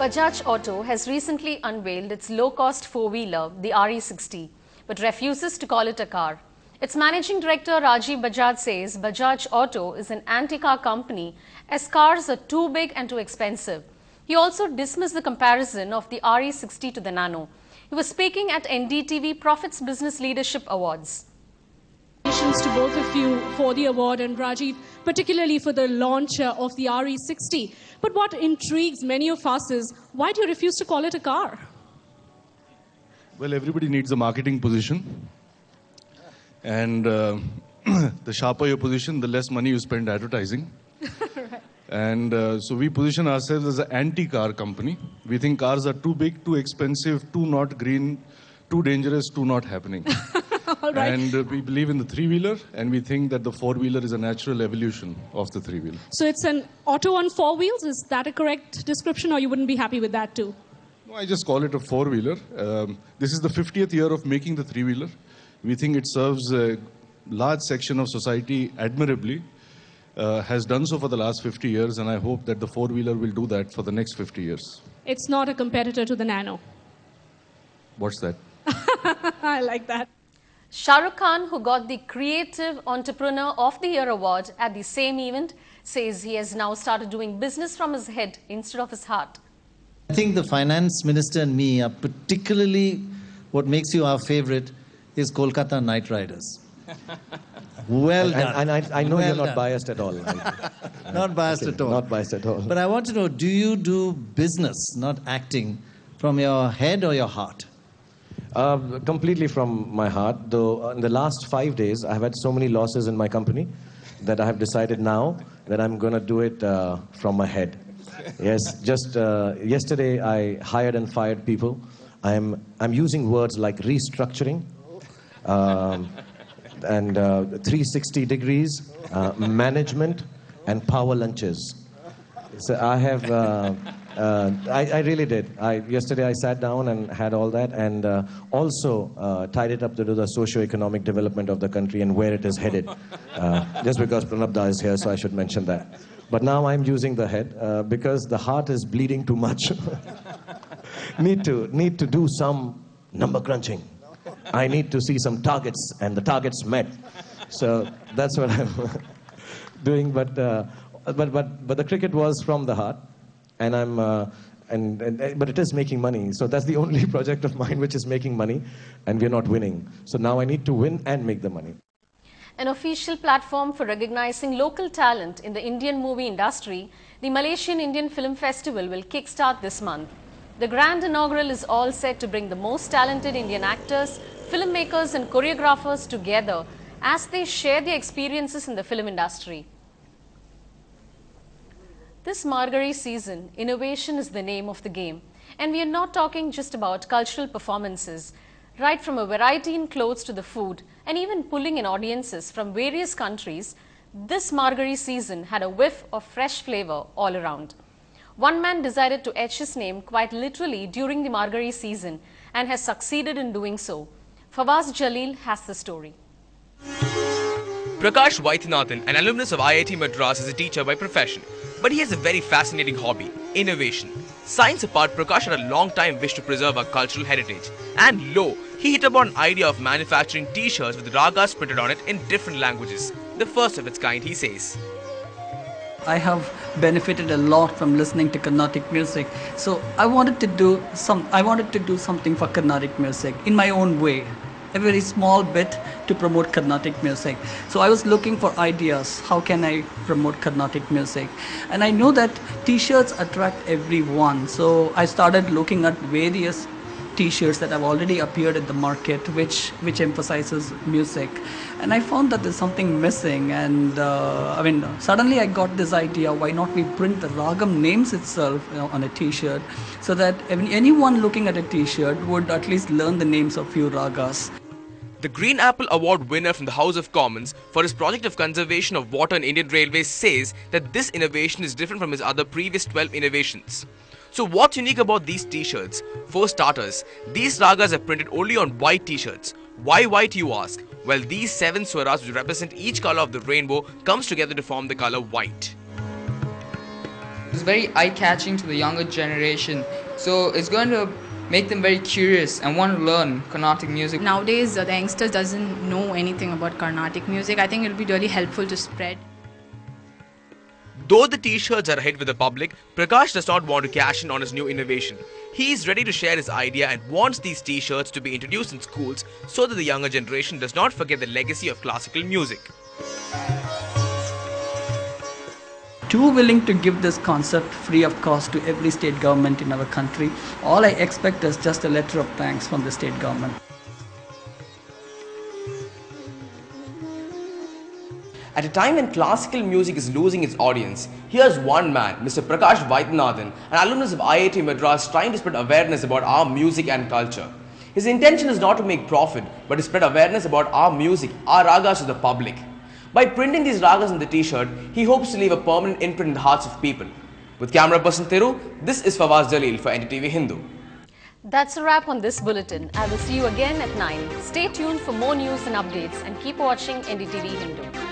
Bajaj Auto has recently unveiled its low-cost four-wheeler, the RE60, but refuses to call it a car. Its managing director Rajiv Bajaj says Bajaj Auto is an anti-car company as cars are too big and too expensive. He also dismissed the comparison of the RE60 to the Nano. He was speaking at NDTV Profits Business Leadership Awards. Congratulations to both of you for the award, and Rajiv, particularly for the launch of the RE60. But what intrigues many of us is, why do you refuse to call it a car? Well, everybody needs a marketing position. And the sharper your position, the less money you spend advertising. Right. And so we position ourselves as an anti-car company. We think cars are too big, too expensive, too not green, too dangerous, too not happening. All right. And we believe in the three-wheeler, and we think that the four-wheeler is a natural evolution of the three-wheeler. So it's an auto on four wheels? Is that a correct description, or you wouldn't be happy with that too? No, I just call it a four-wheeler. This is the 50th year of making the three-wheeler. We think it serves a large section of society admirably, has done so for the last 50 years, and I hope that the four-wheeler will do that for the next 50 years. It's not a competitor to the Nano. What's that? I like that. Shah Rukh Khan, who got the Creative Entrepreneur of the Year award at the same event, says he has now started doing business from his head instead of his heart. I think the finance minister and me are particularly, what makes you our favorite is Kolkata Knight Riders. Well done. And I know you're not biased at all. Not biased at all. Not biased at all. But I want to know, do you do business, not acting, from your head or your heart? Completely from my heart, though in the last 5 days I've had so many losses in my company that I have decided now that I'm going to do it from my head. Yes, just yesterday I hired and fired people. I'm using words like restructuring and 360 degrees, management and power lunches. So I have... I really did. Yesterday I sat down and had all that, and also tied it up to do the socio-economic development of the country and where it is headed. Just because Pranab Da is here, so I should mention that. But now I'm using the head because the heart is bleeding too much. need to do some number crunching. I need to see some targets and the targets met. So that's what I'm doing. But the cricket was from the heart. And but it is making money. So that's the only project of mine which is making money, and we're not winning. So now I need to win and make the money. An official platform for recognizing local talent in the Indian movie industry, the Malaysian Indian Film Festival will kickstart this month. The grand inaugural is all set to bring the most talented Indian actors, filmmakers and choreographers together as they share their experiences in the film industry. This Margari season, innovation is the name of the game. And we are not talking just about cultural performances. Right from a variety in clothes to the food, and even pulling in audiences from various countries, this Margari season had a whiff of fresh flavor all around. One man decided to etch his name quite literally during the Margari season and has succeeded in doing so. Fawaz Jalil has the story. Prakash Vaithanathan, an alumnus of IIT Madras, is a teacher by profession. But he has a very fascinating hobby, innovation. Science apart, Prakash had a long time wish to preserve our cultural heritage. And lo, he hit upon an idea of manufacturing t-shirts with ragas printed on it in different languages. The first of its kind, he says. I have benefited a lot from listening to Carnatic music. So I wanted to do something for Carnatic music in my own way. A very small bit to promote Carnatic music. So I was looking for ideas. How can I promote Carnatic music? And I know that t-shirts attract everyone. So I started looking at various t-shirts that have already appeared in the market which emphasizes music. And I found that there's something missing, and suddenly I got this idea, why not we print the ragam names itself on a t-shirt, so that anyone looking at a t-shirt would at least learn the names of few ragas. The Green Apple Award winner from the House of Commons for his project of conservation of water in Indian Railways says that this innovation is different from his other previous 12 innovations. So what's unique about these t-shirts? For starters, these ragas are printed only on white t-shirts. Why white, you ask? Well, these 7 swaras which represent each color of the rainbow comes together to form the color white. very eye-catching to the younger generation. So it's going to make them very curious and want to learn Carnatic music. Nowadays, the youngsters doesn't know anything about Carnatic music. I think it will be really helpful to spread. Though the t-shirts are a hit with the public, Prakash does not want to cash in on his new innovation. He is ready to share his idea and wants these t-shirts to be introduced in schools so that the younger generation does not forget the legacy of classical music. Too willing to give this concept free of cost to every state government in our country. All I expect is just a letter of thanks from the state government. At a time when classical music is losing its audience, here's one man, Mr. Prakash Vaidyanathan, an alumnus of IIT Madras, trying to spread awareness about our music and culture. His intention is not to make profit, but to spread awareness about our music, our ragas to the public. By printing these ragas on the t-shirt, he hopes to leave a permanent imprint in the hearts of people. With camera person Thiru, this is Fawaz Jalil for NDTV Hindu. That's a wrap on this bulletin. I will see you again at 9. Stay tuned for more news and updates and keep watching NDTV Hindu.